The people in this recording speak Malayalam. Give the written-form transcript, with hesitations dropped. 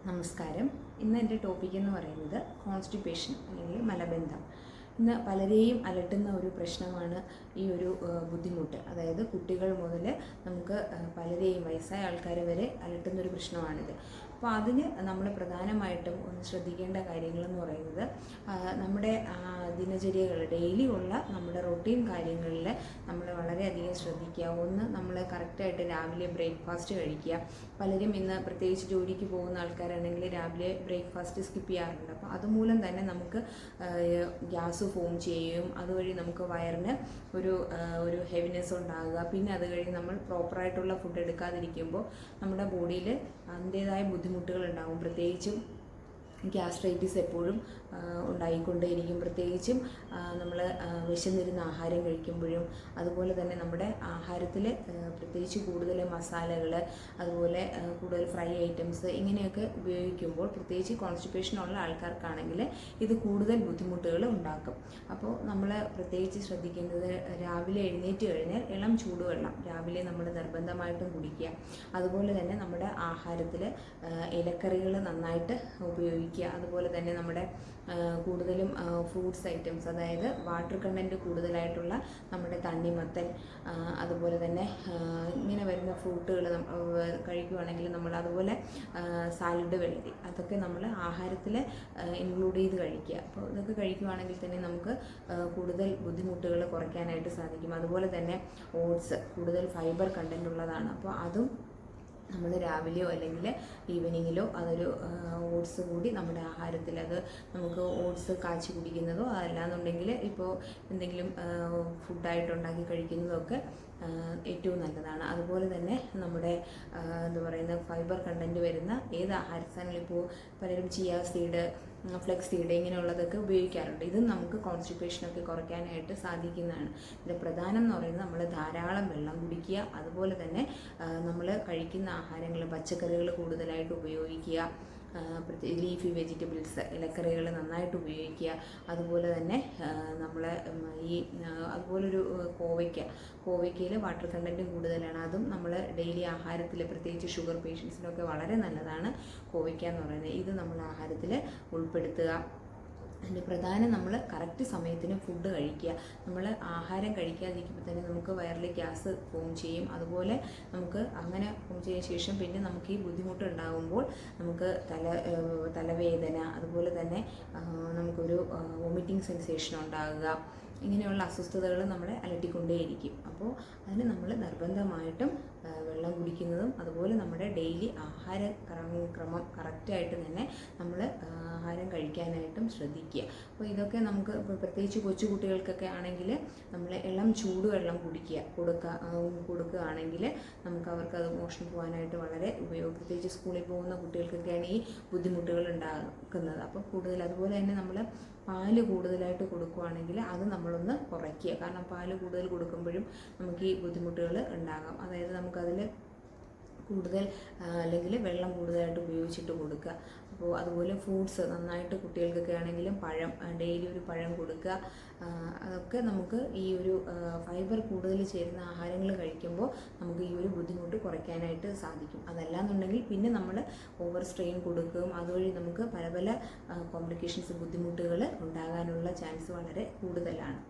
നമസ്കാരം. ഇന്ന് എൻ്റെ ടോപ്പിക് എന്ന് പറയുന്നത് കോൺസ്റ്റിപ്പേഷൻ അല്ലെങ്കിൽ മലബന്ധം. ഇന്ന് പലരെയും അലട്ടുന്ന ഒരു പ്രശ്നമാണ് ഈ ഒരു ബുദ്ധിമുട്ട്. അതായത് കുട്ടികൾ മുതൽ നമുക്ക് പലരെയും വയസ്സായ ആൾക്കാർ വരെ അലട്ടുന്നൊരു പ്രശ്നമാണിത്. അപ്പോൾ അതിന് നമ്മൾ പ്രധാനമായിട്ടും ഒന്ന് ശ്രദ്ധിക്കേണ്ട കാര്യങ്ങളെന്ന് പറയുന്നത് നമ്മുടെ ദിനചര്യകൾ ഡെയിലി ഉള്ള നമ്മുടെ റൊട്ടീൻ കാര്യങ്ങളിൽ നമ്മൾ വളരെയധികം ശ്രദ്ധിക്കുക. ഒന്ന്, നമ്മൾ കറക്റ്റായിട്ട് രാവിലെ ബ്രേക്ക്ഫാസ്റ്റ് കഴിക്കുക. പലരും ഇന്ന് പ്രത്യേകിച്ച് ജോലിക്ക് പോകുന്ന ആൾക്കാരാണെങ്കിൽ രാവിലെ ബ്രേക്ക്ഫാസ്റ്റ് സ്കിപ്പ് ചെയ്യാറുണ്ട്. അപ്പോൾ അതുമൂലം തന്നെ നമുക്ക് ഗ്യാസ് ഫോം ചെയ്യും. അതുവഴി നമുക്ക് വയറിന് ഒരു ഹെവിനെസ് ഉണ്ടാകുക. പിന്നെ അത് കഴിഞ്ഞ് നമ്മൾ പ്രോപ്പറായിട്ടുള്ള ഫുഡ് എടുക്കാതിരിക്കുമ്പോൾ നമ്മുടെ ബോഡിയിൽ അതിൻ്റേതായ ബുദ്ധിമുട്ടുകൾ ഉണ്ടാകും. പ്രത്യേകിച്ചും ഗ്യാസ്ട്രൈറ്റിസ് എപ്പോഴും ഉണ്ടായിക്കൊണ്ടേയിരിക്കും. പ്രത്യേകിച്ചും നമ്മൾ വിശന്നിരുന്ന ആഹാരം കഴിക്കുമ്പോഴും അതുപോലെ തന്നെ നമ്മുടെ ആഹാരത്തിൽ പ്രത്യേകിച്ച് കൂടുതൽ മസാലകൾ, അതുപോലെ കൂടുതൽ ഫ്രൈ ഐറ്റംസ് ഇങ്ങനെയൊക്കെ ഉപയോഗിക്കുമ്പോൾ പ്രത്യേകിച്ച് കോൺസ്റ്റിപ്പേഷൻ ഉള്ള ആൾക്കാർക്കാണെങ്കിൽ ഇത് കൂടുതൽ ബുദ്ധിമുട്ടുകൾ ഉണ്ടാക്കും. അപ്പോൾ നമ്മൾ പ്രത്യേകിച്ച് ശ്രദ്ധിക്കേണ്ടത് രാവിലെ എഴുന്നേറ്റ് കഴിഞ്ഞാൽ ഇളം ചൂടുവെള്ളം രാവിലെ നമ്മൾ നിർബന്ധമായിട്ടും കുടിക്കുക. അതുപോലെ തന്നെ നമ്മുടെ ആഹാരത്തിൽ ഇലക്കറികൾ നന്നായിട്ട് ഉപയോഗിക്കുക. അതുപോലെ തന്നെ നമ്മുടെ കൂടുതലും ഫ്രൂട്ട്സ് ഐറ്റംസ്, അതായത് വാട്ടർ കണ്ടൻറ്റ് കൂടുതലായിട്ടുള്ള നമ്മുടെ തണ്ണിമത്തൻ, അതുപോലെ തന്നെ ഇങ്ങനെ വരുന്ന ഫ്രൂട്ടുകൾ കഴിക്കുകയാണെങ്കിൽ നമ്മൾ അതുപോലെ സാലഡ്, വെള്ളരി, അതൊക്കെ നമ്മൾ ആഹാരത്തിൽ ഇൻക്ലൂഡ് ചെയ്ത് കഴിക്കുക. അപ്പോൾ ഇതൊക്കെ കഴിക്കുകയാണെങ്കിൽ തന്നെ നമുക്ക് കൂടുതൽ ബുദ്ധിമുട്ടുകൾ കുറയ്ക്കാനായിട്ട് സാധിക്കും. അതുപോലെ തന്നെ ഓട്സ് കൂടുതൽ ഫൈബർ കണ്ടൻ്റ് ഉള്ളതാണ്. അപ്പോൾ അതും നമ്മൾ രാവിലെയോ അല്ലെങ്കിൽ ഈവനിങ്ങിലോ അതൊരു ഓട്സ് കൂടി നമ്മുടെ ആഹാരത്തിൽ, അത് നമുക്ക് ഓട്സ് കാച്ചി കുടിക്കുന്നതോ അതല്ലാന്നുണ്ടെങ്കിൽ ഇപ്പോൾ എന്തെങ്കിലും ഫുഡായിട്ട് ഉണ്ടാക്കി കഴിക്കുന്നതോ ഒക്കെ ഏറ്റവും നല്ലതാണ്. അതുപോലെ തന്നെ നമ്മുടെ എന്താ പറയുന്ന ഫൈബർ കണ്ടൻറ്റ് വരുന്ന ഏത് ആഹാരസാധനങ്ങളും, ഇപ്പോൾ പലരും ചിയ സീഡ്, ഫ്ലെക്സ് സീഡ് ഇങ്ങനെയുള്ളതൊക്കെ ഉപയോഗിക്കാറുണ്ട്. ഇതും നമുക്ക് കോൺസ്റ്റിപ്പേഷനൊക്കെ കുറയ്ക്കാനായിട്ട് സാധിക്കുന്നതാണ്. ഇതിൻ്റെ പ്രധാനം എന്ന് പറയുന്നത് നമ്മൾ ധാരാളം വെള്ളം കുടിക്കുക. അതുപോലെ തന്നെ നമ്മൾ കഴിക്കുന്ന ആഹാരങ്ങൾ, പച്ചക്കറികൾ കൂടുതലായിട്ട് ഉപയോഗിക്കുക. ലീഫി വെജിറ്റബിൾസ്, ഇലക്കറികൾ നന്നായിട്ട് ഉപയോഗിക്കുക. അതുപോലെ തന്നെ നമ്മൾ അതുപോലൊരു കോവയ്ക്കയിൽ വാട്ടർ കണ്ടൻറ്റ് കൂടുതലാണ്. അതും നമ്മൾ ഡെയിലി ആഹാരത്തിൽ, പ്രത്യേകിച്ച് ഷുഗർ പേഷ്യൻസിനൊക്കെ വളരെ നല്ലതാണ് കോവയ്ക്ക എന്ന് പറയുന്നത്. ഇത് നമ്മൾ ആഹാരത്തിൽ ഉൾപ്പെടുത്തുക. അതിൻ്റെ പ്രധാനം നമ്മൾ കറക്റ്റ് സമയത്തിന് ഫുഡ് കഴിക്കുക. നമ്മൾ ആഹാരം കഴിക്കാതിരിക്കുമ്പോൾ തന്നെ നമുക്ക് വയറിൽ ഗ്യാസ് ഫോം ചെയ്യും. അതുപോലെ നമുക്ക് അങ്ങനെ ഫോം ചെയ്ത ശേഷം പിന്നെ നമുക്ക് ഈ ബുദ്ധിമുട്ട് ഉണ്ടാകുമ്പോൾ നമുക്ക് തലവേദന, അതുപോലെ തന്നെ നമുക്കൊരു വോമിറ്റിംഗ് സെൻസേഷൻ ഉണ്ടാകുക, ഇങ്ങനെയുള്ള അസ്വസ്ഥതകൾ നമ്മളെ അലട്ടിക്കൊണ്ടേയിരിക്കും. അപ്പോൾ അതിന് നമ്മൾ നിർബന്ധമായിട്ടും വെള്ളം കുടിക്കുന്നതും അതുപോലെ നമ്മുടെ ഡെയിലി ആഹാര ക്രമം കറക്റ്റായിട്ട് തന്നെ നമ്മൾ ആഹാരം കഴിക്കാനായിട്ടും ശ്രദ്ധിക്കുക. അപ്പോൾ ഇതൊക്കെ നമുക്ക് പ്രത്യേകിച്ച് കൊച്ചു കുട്ടികൾക്കൊക്കെ ആണെങ്കിൽ നമ്മൾ ഇളം ചൂടുവെള്ളം കൊടുക്കുകയാണെങ്കിൽ നമുക്ക് അവർക്കത് മോഷണം പോകാനായിട്ട് വളരെ പ്രത്യേകിച്ച് സ്കൂളിൽ പോകുന്ന കുട്ടികൾക്കൊക്കെയാണ് ഈ ബുദ്ധിമുട്ടുകൾ ഉണ്ടാക്കുന്നത്. അപ്പോൾ കൂടുതൽ അതുപോലെ തന്നെ നമ്മൾ പാല് കൂടുതലായിട്ട് കൊടുക്കുകയാണെങ്കിൽ അത് നമ്മളൊന്ന് കുറയ്ക്കുക. കാരണം പാല് കൂടുതൽ കൊടുക്കുമ്പോഴും നമുക്ക് ഈ ബുദ്ധിമുട്ടുകൾ ഉണ്ടാകാം. അതായത് നമുക്കതിൽ കൂടുതൽ അല്ലെങ്കിൽ വെള്ളം കൂടുതലായിട്ട് ഉപയോഗിച്ചിട്ട് കൊടുക്കുക. അപ്പോൾ അതുപോലെ ഫ്രൂട്ട്സ് നന്നായിട്ട് കുട്ടികൾക്കൊക്കെ ആണെങ്കിലും പഴം, ഡെയിലി ഒരു പഴം കൊടുക്കുക. അതൊക്കെ നമുക്ക് ഈ ഒരു ഫൈബർ കൂടുതൽ ചേരുന്ന ആഹാരങ്ങൾ കഴിക്കുമ്പോൾ നമുക്ക് ഈ ഒരു ബുദ്ധിമുട്ട് കുറയ്ക്കാനായിട്ട് സാധിക്കും. അതല്ലാന്നുണ്ടെങ്കിൽ പിന്നെ നമ്മൾ ഓവർ സ്ട്രെയിൻ കൊടുക്കുകയും അതുവഴി നമുക്ക് പല കോംപ്ലിക്കേഷൻസ്, ബുദ്ധിമുട്ടുകൾ ഉണ്ടാകാനുള്ള ചാൻസ് വളരെ കൂടുതലാണ്.